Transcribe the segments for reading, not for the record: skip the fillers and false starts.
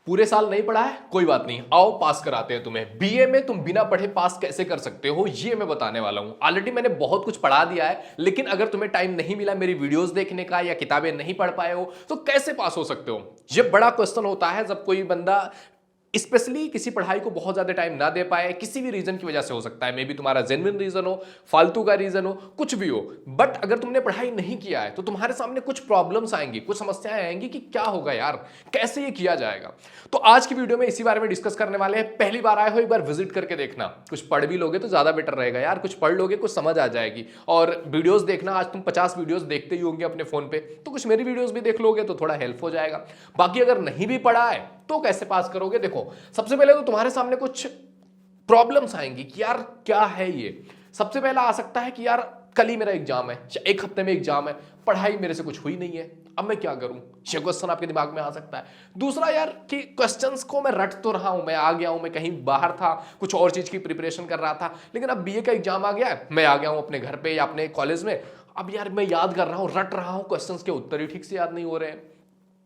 पूरे साल नहीं पढ़ा है, कोई बात नहीं, आओ पास कराते हैं तुम्हें। बीए में तुम बिना पढ़े पास कैसे कर सकते हो ये मैं बताने वाला हूं। ऑलरेडी मैंने बहुत कुछ पढ़ा दिया है, लेकिन अगर तुम्हें टाइम नहीं मिला मेरी वीडियोस देखने का या किताबें नहीं पढ़ पाए हो तो कैसे पास हो सकते हो। ये बड़ा क्वेश्चन होता है जब कोई बंदा स्पेशली किसी पढ़ाई को बहुत ज्यादा टाइम ना दे पाए, किसी भी रीजन की वजह से हो सकता है, मे बी तुम्हारा जेन्युइन रीजन हो, फालतू का रीजन हो, कुछ भी हो, बट अगर तुमने पढ़ाई नहीं किया है तो तुम्हारे सामने कुछ प्रॉब्लम्स आएंगी, कुछ समस्याएं आएंगी कि क्या होगा यार, कैसे ये किया जाएगा। तो आज की वीडियो में इसी बारे में डिस्कस करने वाले हैं। पहली बार आए हो एक बार विजिट करके देखना, कुछ पढ़ भी लोगे तो ज्यादा बेटर रहेगा यार, कुछ पढ़ लोगे कुछ समझ आ जाएगी। और वीडियोस देखना, आज तुम 50 वीडियोस देखते ही होंगे अपने फोन पे, तो कुछ मेरी वीडियोस भी देख लोगे तो थोड़ा हेल्प हो जाएगा। बाकी अगर नहीं भी पढ़ा है तो कैसे पास करोगे, देखो सबसे पहले तो तुम्हारे सामने कुछ प्रॉब्लम्स आएंगी कि यार क्या है ये। सबसे पहला आ सकता है कि यार कल ही मेरा एग्जाम है, एक हफ्ते में एग्जाम है, पढ़ाई मेरे से कुछ हुई नहीं है, अब मैं क्या करूं, ये क्वेश्चन आपके दिमाग में आ सकता है। दूसरा यार कि क्वेश्चंस को मैं रट तो रहा हूं, मैं आ गया हूं, मैं कहीं बाहर था, कुछ और चीज की प्रिपरेशन कर रहा था, लेकिन अब बीए का एग्जाम आ गया है, मैं आ गया हूं अपने घर पे या अपने कॉलेज में, अब यार मैं याद कर रहा हूं, रट रहा हूं, क्वेश्चंस के उत्तर ही ठीक से याद नहीं हो रहे हैं।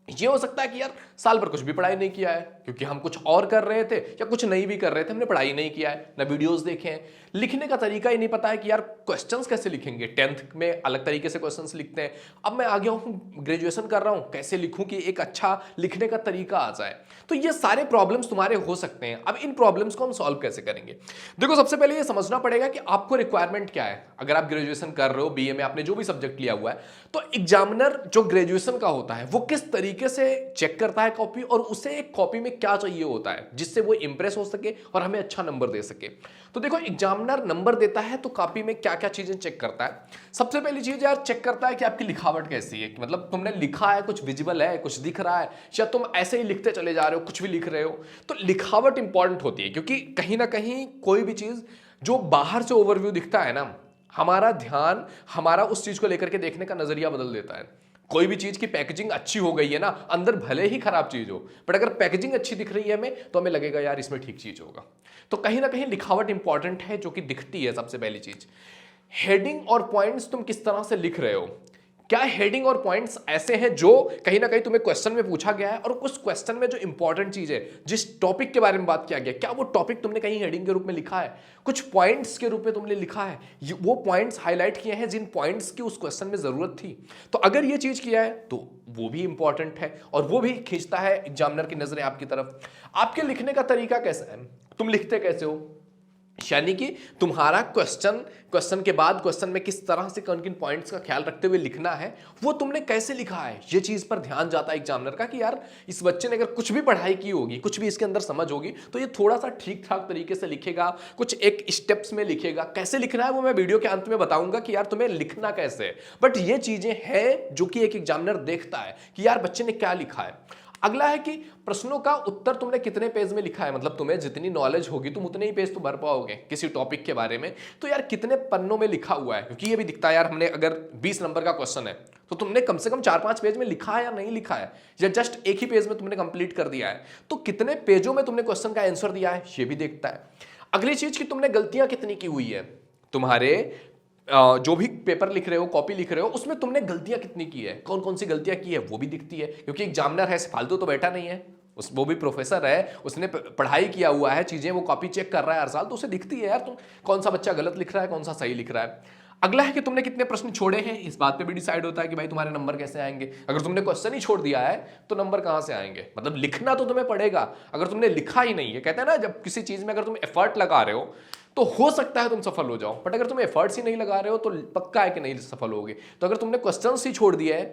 ये हो सकता है कि यार साल भर कुछ भी पढ़ाई नहीं किया है, क्योंकि हम कुछ और कर रहे थे या कुछ नहीं भी कर रहे थे, हमने पढ़ाई नहीं किया है, ना वीडियोस देखे हैं, लिखने का तरीका ही नहीं पता है कि यार क्वेश्चंस कैसे लिखेंगे। 10th में अलग तरीके से क्वेश्चंस लिखते हैं, अब मैं आ गया हूं ग्रेजुएशन कर रहा हूं, कैसे लिखूं कि एक अच्छा लिखने का तरीका आ जाए। तो ये सारे प्रॉब्लम्स तुम्हारे हो सकते हैं। अब इन प्रॉब्लम्स को हम सॉल्व कैसे करेंगे, देखो सबसे पहले ये समझना पड़ेगा कि आपको रिक्वायरमेंट क्या है। अगर आप ग्रेजुएशन कर रहे हो, बीए में आपने जो भी सब्जेक्ट लिया हुआ है, तो एग्जामिनर जो ग्रेजुएशन का होता है वो किस तरीके से चेक करता है कॉपी, और उसे एक कॉपी में क्या चाहिए होता है जिससे वो इंप्रेस हो सके और हमें अच्छा नंबर दे सके। तो देखो एग्जामिनर नंबर देता है तो कॉपी में क्या क्या चीजें चेक करता है। सबसे पहली चीज यार चेक करता है कि आपकी लिखावट कैसी है, मतलब तुमने लिखा है, कुछ विजिबल है, कुछ दिख रहा है, या तुम ऐसे ही लिखते चले जा रहे हो, कुछ भी लिख रहे हो। तो लिखावट इंपॉर्टेंट होती है, क्योंकि कहीं ना कहीं कोई भी चीज जो बाहर से ओवरव्यू दिखता है ना, हमारा ध्यान हमारा उस चीज को लेकर के देखने का नजरिया बदल देता है। कोई भी चीज की पैकेजिंग अच्छी हो गई है ना, अंदर भले ही खराब चीज हो, बट अगर पैकेजिंग अच्छी दिख रही है हमें तो हमें लगेगा यार इसमें ठीक चीज होगा। तो कहीं ना कहीं लिखावट इंपॉर्टेंट है, जो कि दिखती है सबसे पहली चीज। हेडिंग और पॉइंट्स तुम किस तरह से लिख रहे हो, क्या हेडिंग और पॉइंट्स ऐसे हैं जो कहीं ना कहीं तुम्हें क्वेश्चन में पूछा गया है, और उस क्वेश्चन में जो इंपॉर्टेंट चीज है, जिस टॉपिक के बारे में बात किया गया, क्या वो टॉपिक तुमने कहीं हेडिंग के रूप में लिखा है, कुछ पॉइंट्स के रूप में तुमने लिखा है, वो पॉइंट्स हाईलाइट किए हैं जिन पॉइंट्स की उस क्वेश्चन में जरूरत थी। तो अगर ये चीज किया है तो वो भी इंपॉर्टेंट है, और वो भी खींचता है एग्जामिनर की नजरें आपकी तरफ। आपके लिखने का तरीका कैसा है, तुम लिखते कैसे हो, यानी कि तुम्हारा क्वेश्चन के बाद क्वेश्चन में किस तरह से किन किन पॉइंट्स का ख्याल रखते हुए लिखना है, वो तुमने कैसे लिखा है, ये चीज पर ध्यान जाता है एग्जामिनर का कि यार इस बच्चे ने अगर कुछ भी पढ़ाई की होगी, कुछ भी इसके अंदर समझ होगी, तो ये थोड़ा सा ठीक ठाक तरीके से लिखेगा, कुछ एक स्टेप्स में लिखेगा। कैसे लिखना है वो मैं वीडियो के अंत में बताऊंगा कि यार तुम्हें लिखना कैसे है, बट ये चीजें हैं जो कि एक एग्जामिनर देखता है कि यार बच्चे ने क्या लिखा है। अगला है कि प्रश्नों का उत्तर तुमने कितने पेज में लिखा है, मतलब तुम्हें जितनी नॉलेज होगी तुम उतने ही पेज तो भर पाओगे किसी टॉपिक के बारे में, तो यार कितने पन्नों में लिखा हुआ है, क्योंकि ये भी दिखता है यार हमने अगर 20 नंबर का क्वेश्चन है तो तुमने कम से कम 4-5 पेज में लिखा है या नहीं लिखा है, या जस्ट एक ही पेज में तुमने कंप्लीट कर दिया है, तो कितने पेजों में तुमने क्वेश्चन का आंसर दिया है ये भी देखता है। अगली चीज कि तुमने गलतियां कितनी की हुई है, तुम्हारे जो भी पेपर लिख रहे हो, कॉपी लिख रहे हो, उसमें तुमने गलतियां कितनी की है, कौन कौन सी गलतियां की है वो भी दिखती है, क्योंकि एग्जामिनर है, फालतू तो बैठा नहीं है, वो भी प्रोफेसर है, उसने पढ़ाई किया हुआ है, चीजें वो कॉपी चेक कर रहा है हर साल, तो उसे दिखती है यार तुम कौन सा बच्चा गलत लिख रहा है, कौन सा सही लिख रहा है। अगला है कि तुमने कितने प्रश्न छोड़े हैं, इस बात पे भी डिसाइड होता है कि भाई तुम्हारे नंबर कैसे आएंगे। अगर तुमने क्वेश्चन ही छोड़ दिया है तो नंबर कहां से आएंगे, मतलब लिखना तो तुम्हें पड़ेगा, अगर तुमने लिखा ही नहीं है, कहते हैं ना जब किसी चीज में अगर तुम एफर्ट लगा रहे हो तो हो सकता है तुम सफल हो जाओ, बट अगर तुम एफर्ट्स ही नहीं लगा रहे हो तो पक्का है कि नहीं सफल होगे। तो अगर तुमने क्वेश्चंस ही छोड़ दिया है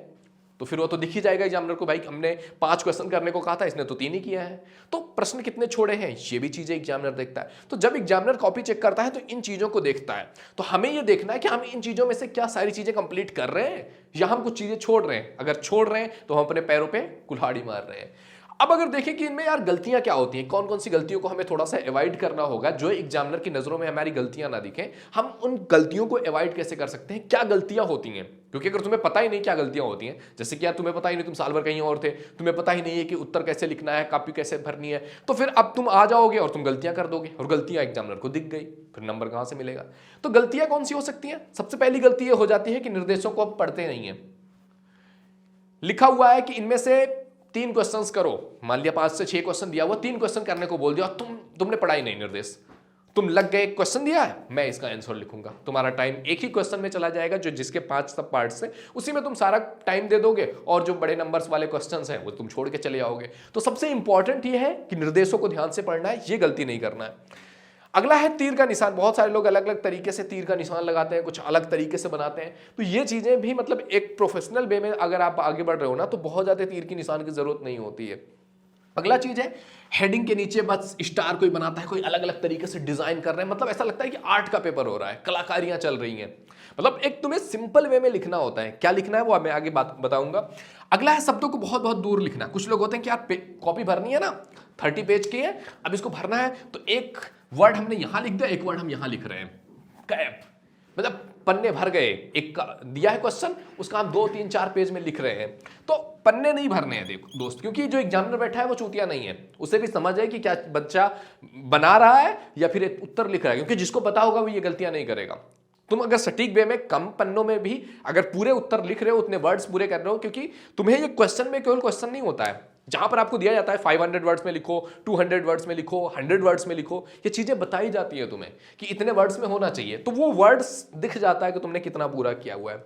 तो फिर वो तो दिख ही जाएगा एग्जामिनर को, भाई हमने 5 क्वेश्चन करने को कहा था, इसने तो 3 ही किया है। तो प्रश्न कितने छोड़े हैं ये भी चीजें एग्जामिनर देखता है। तो जब एग्जामिनर कॉपी चेक करता है तो इन चीजों को देखता है, तो हमें ये देखना है कि हम इन चीजों में से क्या सारी चीजें कंप्लीट कर रहे हैं या हम कुछ चीजें छोड़ रहे हैं। अगर छोड़ रहे हैं तो हम अपने पैरों पे कुल्हाड़ी मार रहे हैं। अब अगर देखें कि इनमें यार गलतियां क्या होती हैं, कौन कौन सी गलतियों को हमें थोड़ा सा अवॉइड करना होगा, जो एग्जामिनर की नजरों में हमारी गलतियां ना दिखें, हम उन गलतियों को अवॉइड कैसे कर सकते हैं, क्या गलतियां होती हैं। क्योंकि अगर तुम्हें पता ही नहीं क्या गलतियां होती हैं, जैसे कि यार तुम्हें पता ही नहीं, तुम साल भर कहीं और थे, तुम्हें पता ही नहीं है कि उत्तर कैसे लिखना है, कॉपी कैसे भरनी है, तो फिर अब तुम आ जाओगे और तुम गलतियां कर दोगे, और गलतियां एग्जामिनर को दिख गई, फिर नंबर कहां से मिलेगा। तो गलतियां कौन सी हो सकती हैं, सबसे पहली गलती यह हो जाती है कि निर्देशों को आप पढ़ते नहीं है। लिखा हुआ है कि इनमें से 3 क्वेश्चंस करो, मान लिया 5 से 6 क्वेश्चन दिया हुआ, 3 क्वेश्चन करने को बोल दिया और तुमने पढ़ाई नहीं निर्देश, तुम लग गए, क्वेश्चन दिया है मैं इसका आंसर लिखूंगा, तुम्हारा टाइम एक ही क्वेश्चन में चला जाएगा जो जिसके 5 सब पार्ट्स हैं, उसी में तुम सारा टाइम दे दोगे और जो बड़े नंबर्स वाले क्वेश्चंस हैं वो तुम छोड़ के चले आओगे। तो सबसे इंपॉर्टेंट ये है कि निर्देशों को ध्यान से पढ़ना है, ये गलती नहीं करना है। अगला है तीर का निशान। बहुत सारे लोग अलग अलग तरीके से तीर का निशान लगाते हैं, कुछ अलग तरीके से बनाते हैं, तो ये चीजें भी मतलब एक प्रोफेशनल वे में अगर आप आगे बढ़ रहे हो ना तो बहुत ज्यादा तीर की निशान की जरूरत नहीं होती है। अगला चीज है हेडिंग के नीचे बस स्टार कोई बनाता है, कोई अलग अलग तरीके से डिजाइन कर रहे हैं, मतलब ऐसा लगता है कि आर्ट का पेपर हो रहा है, कलाकारियां चल रही हैं। मतलब एक तुम्हें सिंपल वे में लिखना होता है, क्या लिखना है वो मैं आगे बात बताऊंगा। अगला है शब्दों को बहुत बहुत दूर लिखना। कुछ लोग होते हैं कि यार कॉपी भरनी है ना, 30 पेज की है, अब इसको भरना है तो एक वर्ड हमने यहां लिख दिया, एक वर्ड हम यहां लिख रहे हैं, कैप, मतलब पन्ने भर गए। एक दिया है क्वेश्चन, उसका हम 2, 3, 4 पेज में लिख रहे हैं, तो पन्ने नहीं भरने हैं देखो दोस्त, क्योंकि जो एग्जामिनर बैठा है वो चूतिया नहीं है, उसे भी समझ है कि क्या बच्चा बना रहा है या फिर एक उत्तर लिख रहा है, क्योंकि जिसको पता होगा वो ये गलतियां नहीं करेगा। तुम अगर सटीक वे में कम पन्नों में भी अगर पूरे उत्तर लिख रहे हो, उतने वर्ड्स पूरे कर रहे हो, क्योंकि तुम्हें ये क्वेश्चन में केवल क्वेश्चन नहीं होता है, जहां पर आपको दिया जाता है 500 वर्ड्स में लिखो, 200 वर्ड्स में लिखो, 100 वर्ड्स में लिखो, ये चीजें बताई जाती है तुम्हें कि इतने वर्ड्स में होना चाहिए, तो वो वर्ड्स दिख जाता है कि तुमने कितना पूरा किया हुआ है।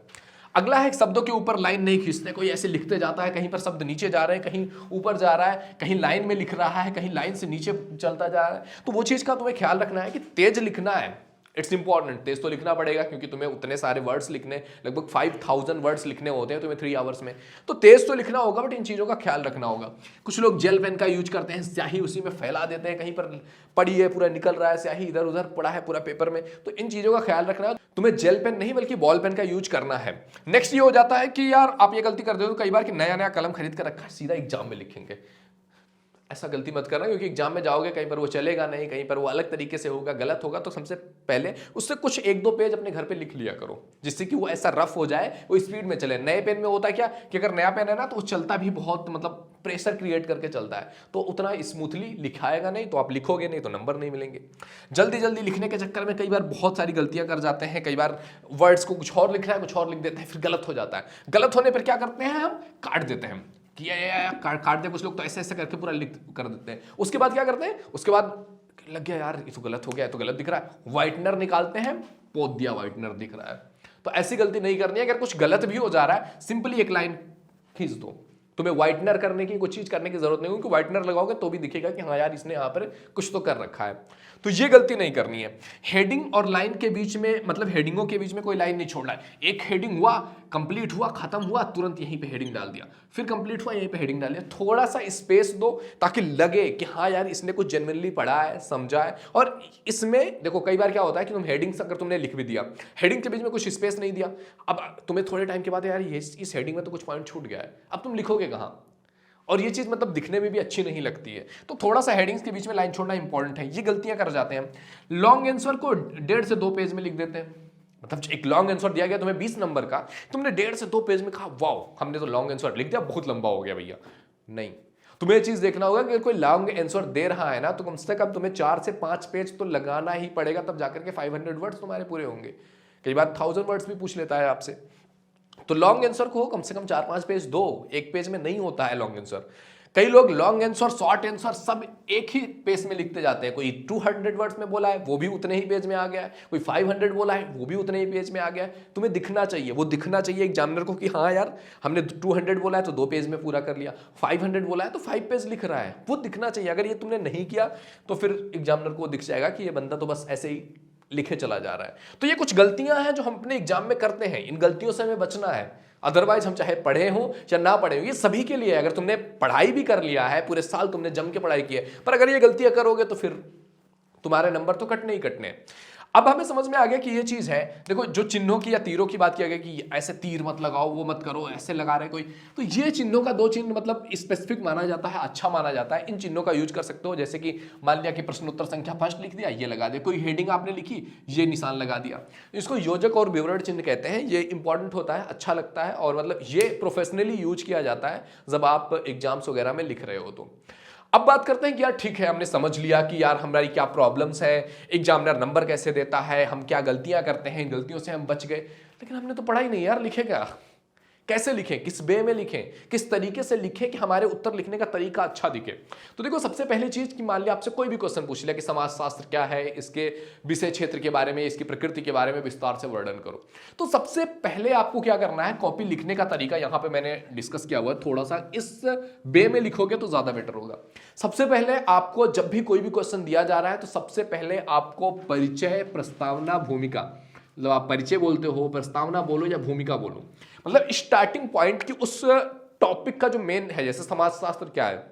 अगला है शब्दों के ऊपर लाइन नहीं खींचते। कोई ऐसे लिखते जाता है, कहीं पर शब्द नीचे जा रहे हैं, कहीं ऊपर जा रहा है, कहीं लाइन में लिख रहा है, कहीं लाइन से नीचे चलता जा रहा है, तो वो चीज का तुम्हें ख्याल रखना है कि तेज लिखना है। इट्स इंपॉर्टेंट, तेज तो लिखना पड़ेगा क्योंकि तुम्हें उतने सारे वर्ड्स लिखने, लगभग 5000 वर्ड्स लिखने होते हैं तुम्हें 3 आवर्स में, तो तेज तो लिखना होगा, बट इन चीजों का ख्याल रखना होगा। कुछ लोग जेल पेन का यूज करते हैं, स्याही उसी में फैला देते हैं, कहीं पर पड़ी है पूरा निकल रहा है, स्याही इधर उधर पड़ा है पूरा पेपर में, तो इन चीजों का ख्याल रखना है। तुम्हें जेल पेन नहीं बल्कि बॉल पेन का यूज करना है। नेक्स्ट ये हो जाता है कि यार आप ये गलती कर देते हो कई बार कि नया नया कलम खरीद कर रखा है, सीधा एग्जाम में लिखेंगे। ऐसा गलती मत करना, क्योंकि एग्जाम में जाओगे कहीं पर वो चलेगा नहीं, कहीं पर वो अलग तरीके से होगा, गलत होगा, तो सबसे पहले उससे कुछ 1-2 पेज अपने घर पे लिख लिया करो, जिससे कि वो ऐसा रफ हो जाए, वो स्पीड में चले। नए पेन में होता है क्या कि अगर नया पेन है ना तो वो चलता भी बहुत, मतलब प्रेशर क्रिएट करके चलता है, तो उतना स्मूथली लिखाएगा नहीं, तो आप लिखोगे नहीं तो नंबर नहीं मिलेंगे। जल्दी जल्दी लिखने के चक्कर में कई बार बहुत सारी गलतियां कर जाते हैं, कई बार वर्ड्स को कुछ और लिख रहा है, कुछ और लिख देते हैं, फिर गलत हो जाता है। गलत होने पर क्या करते हैं, हम काट देते हैं कि काट दे, कुछ लोग तो ऐसे ऐसे करके पूरा लिख कर देते हैं। उसके बाद क्या करते हैं, उसके बाद लग गया यार ये तो गलत हो गया, तो गलत दिख रहा है, व्हाइटनर निकालते हैं, पोत दिया व्हाइटनर दिख रहा है। तो ऐसी गलती नहीं करनी है। अगर कुछ गलत भी हो जा रहा है, सिंपली एक लाइन खींच दो, तुम्हें व्हाइटनर करने की कुछ चीज करने की जरूरत नहीं, क्योंकि व्हाइटनर लगाओगे तो भी दिखेगा कि हाँ यार इसने यहाँ पर कुछ तो कर रखा है, तो ये गलती नहीं करनी है। हेडिंग और लाइन के बीच में, मतलब हेडिंगों के बीच में कोई लाइन नहीं छोड़ना है। एक हेडिंग हुआ, कंप्लीट हुआ, खत्म हुआ, तुरंत यहीं पे हेडिंग डाल दिया, फिर कंप्लीट हुआ यहीं पे हेडिंग डाल दिया। थोड़ा सा स्पेस दो ताकि लगे कि हाँ यार इसने कुछ जेन्युइनली पढ़ा है, समझा है। और इसमें देखो कई बार क्या होता है कि तुम हेडिंग्स अगर तुमने लिख भी दिया, हेडिंग के बीच में कुछ स्पेस नहीं दिया, अब तुम्हें थोड़े टाइम के बाद यार इस हेडिंग में तो कुछ पॉइंट छूट गया है, अब तुम लिखोगे कहाँ, और ये चीज मतलब दिखने में भी अच्छी नहीं लगती है। तो थोड़ा सा हेडिंग्स के बीच में लाइन छोड़ना इंपॉर्टेंट है, ये गलतियां कर जाते हैं। लॉन्ग आंसर को 1.5 से 2 पेज में लिख देते हैं, मतलब एक लॉन्ग आंसर दिया गया तुम्हें 20 नंबर का, तुमने 1.5 से 2 पेज में कहा वाओ हमने तो लॉन्ग आंसर लिख दिया, बहुत लंबा हो गया भैया। नहीं, तुम्हें चीज देखना होगा कि कोई लॉन्ग आंसर दे रहा है ना तो कम से कम तुम्हें 4 से 5 पेज तो लगाना ही पड़ेगा, तब जाकर के 500 वर्ड्स तुम्हारे पूरे होंगे। कई बार 1000 वर्ड्स भी पूछ लेता है आपसे, तो लॉन्ग आंसर को कम से कम 4-5 पेज दो, एक पेज में नहीं होता है लॉन्ग आंसर। कई लोग लॉन्ग आंसर, शॉर्ट आंसर सब एक ही पेज में लिखते जाते हैं। कोई 200 वर्ड्स में बोला है वो भी उतने ही पेज में आ गया है, कोई 500 बोला है वो भी उतने ही पेज में आ गया है। तुम्हें दिखना चाहिए, वो दिखना चाहिए एग्जामिनर को कि हाँ यार हमने 200 बोला है तो 2 पेज में पूरा कर लिया, 500 बोला है तो 5 पेज लिख रहा है, वो दिखना चाहिए। अगर ये तुमने नहीं किया तो फिर एग्जामिनर को दिख जाएगा कि ये बंदा तो बस ऐसे ही लिखे चला जा रहा है। तो ये कुछ गलतियां हैं जो हम अपने एग्जाम में करते हैं, इन गलतियों से हमें बचना है। अदरवाइज हम चाहे पढ़े हो या ना पढ़े हो, ये सभी के लिए है। अगर तुमने पढ़ाई भी कर लिया है, पूरे साल तुमने जम के पढ़ाई की है, पर अगर ये गलतियां करोगे तो फिर तुम्हारे नंबर तो कटने ही कटने। अब हमें समझ में आ गया कि ये चीज है। देखो जो चिन्हों की या तीरों की बात किया गया कि ऐसे तीर मत लगाओ, वो मत करो, ऐसे लगा रहे कोई, तो ये चिन्हों का 2 चिन्ह मतलब स्पेसिफिक माना जाता है, अच्छा माना जाता है। इन चिन्हों का यूज कर सकते हो, जैसे कि मान लिया कि प्रश्न उत्तर संख्या फर्स्ट लिख दिया, ये लगा दिया। कोई हेडिंग आपने लिखी, ये निशान लगा दिया। इसको योजक और विवरण चिन्ह कहते हैं। ये इंपॉर्टेंट होता है, अच्छा लगता है, और मतलब ये प्रोफेशनली यूज किया जाता है जब आप एग्जाम्स वगैरह में लिख रहे हो। तो अब बात करते हैं कि यार ठीक है हमने समझ लिया कि यार हमारी क्या प्रॉब्लम्स है, एग्जामिनर नंबर कैसे देता है, हम क्या गलतियां करते हैं, इन गलतियों से हम बच गए, लेकिन हमने तो पढ़ा ही नहीं यार, लिखे क्या, कैसे लिखें, किस वे में लिखें, किस तरीके से लिखें कि हमारे उत्तर लिखने का तरीका अच्छा दिखे। तो देखो सबसे पहली चीज कि मान लिया आपसे कोई भी क्वेश्चन पूछ लिया कि समाजशास्त्र क्या है, इसके विषय क्षेत्र के बारे में, इसकी प्रकृति के बारे में विस्तार से वर्णन करो। तो सबसे पहले आपको क्या करना है, कॉपी लिखने का तरीका यहां पे मैंने डिस्कस किया हुआ है, थोड़ा सा इस वे में लिखोगे तो ज्यादा बेटर होगा। सबसे पहले आपको जब भी कोई भी क्वेश्चन दिया जा रहा है तो सबसे पहले आपको परिचय, प्रस्तावना, भूमिका, मतलब आप परिचय बोलते हो, प्रस्तावना बोलो या भूमिका बोलो, मतलब स्टार्टिंग पॉइंट की उस टॉपिक का जो मेन है, जैसे समाजशास्त्र क्या है,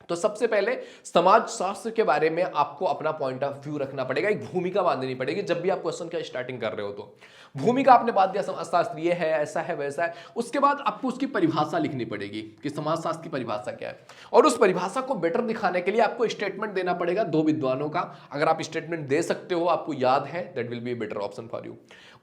तो सबसे पहले समाजशास्त्र के बारे में आपको अपना पॉइंट ऑफ व्यू रखना पड़ेगा, एक भूमिका बांधनी पड़ेगी। जब भी आप क्वेश्चन का स्टार्टिंग कर रहे हो तो भूमिका आपने बांध दिया, समाजशास्त्र ये है, ऐसा है, वैसा है। उसके बाद आपको उसकी परिभाषा लिखनी पड़ेगी कि समाजशास्त्र की परिभाषा क्या है, और उस परिभाषा को बेटर दिखाने के लिए आपको स्टेटमेंट देना पड़ेगा 2 विद्वानों का। अगर आप स्टेटमेंट दे सकते हो, आपको याद है, that will be better option for you.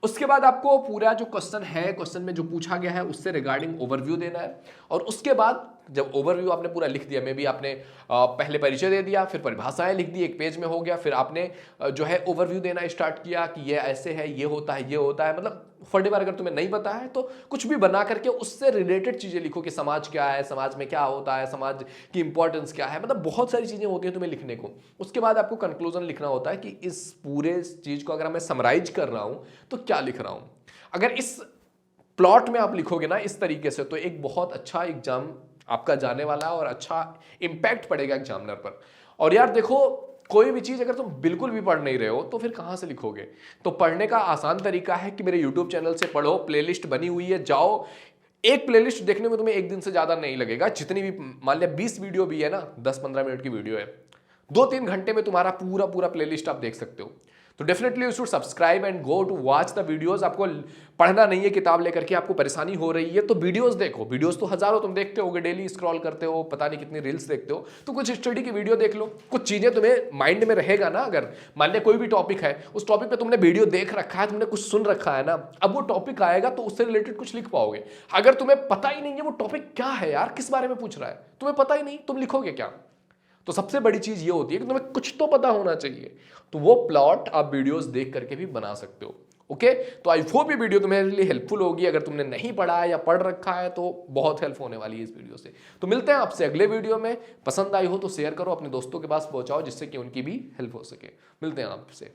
उसके बाद आपको पूरा जो क्वेश्चन है, क्वेश्चन में जो पूछा गया है उससे रिगार्डिंग ओवरव्यू देना है, और उसके बाद जब ओवरव्यू आपने पूरा लिख दिया, मे भी आपने पहले परिचय दे दिया, फिर परिभाषाएं लिख दी, एक पेज में हो गया, फिर आपने जो है ओवरव्यू देना स्टार्ट किया कि ये ऐसे है, ये होता है, ये होता है, मतलब फर्दर अगर तुम्हें नहीं पता है तो कुछ भी बना करके उससे रिलेटेड चीजें लिखो कि समाज क्या है, समाज में क्या होता है, समाज की इंपॉर्टेंस क्या है, मतलब बहुत सारी चीजें होती है तुम्हें लिखने को। उसके बाद आपको कंक्लूजन लिखना होता है कि इस पूरे चीज को अगर मैं समराइज कर रहा हूं तो क्या लिख रहा हूं। अगर इस प्लॉट में आप लिखोगे ना इस तरीके से, तो एक बहुत अच्छा एग्जाम आपका जाने वाला है और अच्छा इंपैक्ट पड़ेगा एग्जामिनर पर। और यार देखो, कोई भी चीज अगर तुम बिल्कुल भी पढ़ नहीं रहे हो तो फिर कहां से लिखोगे। तो पढ़ने का आसान तरीका है कि मेरे YouTube चैनल से पढ़ो, प्लेलिस्ट बनी हुई है, जाओ। एक प्लेलिस्ट देखने में तुम्हें एक दिन से ज्यादा नहीं लगेगा, जितनी भी मान लिया 20 वीडियो भी है ना, 10-15 मिनट की वीडियो है, 2-3 घंटे में तुम्हारा पूरा प्लेलिस्ट आप देख सकते हो। तो definitely you should subscribe and go to watch the videos. आपको पढ़ना नहीं है किताब लेकर के, आपको परेशानी हो रही है तो वीडियोस देखो। वीडियोस तो हजारों तुम देखते होगे, डेली स्क्रॉल करते हो, पता नहीं कितनी रील्स देखते हो, तो कुछ स्टडी की वीडियो देख लो, कुछ चीजें तुम्हें माइंड में रहेगा ना। अगर मान लिया कोई भी टॉपिक है, उस टॉपिक पे तुमने वीडियो देख रखा है, तुमने कुछ सुन रखा है ना, अब वो टॉपिक आएगा तो उससे रिलेटेड कुछ लिख पाओगे। अगर तुम्हें पता ही नहीं है वो टॉपिक क्या है यार, किस बारे में पूछ रहा है, तुम्हें पता ही नहीं, तुम लिखोगे क्या। तो सबसे बड़ी चीज ये होती है कि तुम्हें कुछ तो पता होना चाहिए, तो वो प्लॉट आप वीडियोस देख करके भी बना सकते हो। ओके, तो आई होप ये वीडियो तुम्हारे लिए हेल्पफुल होगी। अगर तुमने नहीं पढ़ा है या पढ़ रखा है तो बहुत हेल्प होने वाली है इस वीडियो से। तो मिलते हैं आपसे अगले वीडियो में। पसंद आई हो तो शेयर करो, अपने दोस्तों के पास पहुंचाओ, जिससे कि उनकी भी हेल्प हो सके। मिलते हैं आपसे।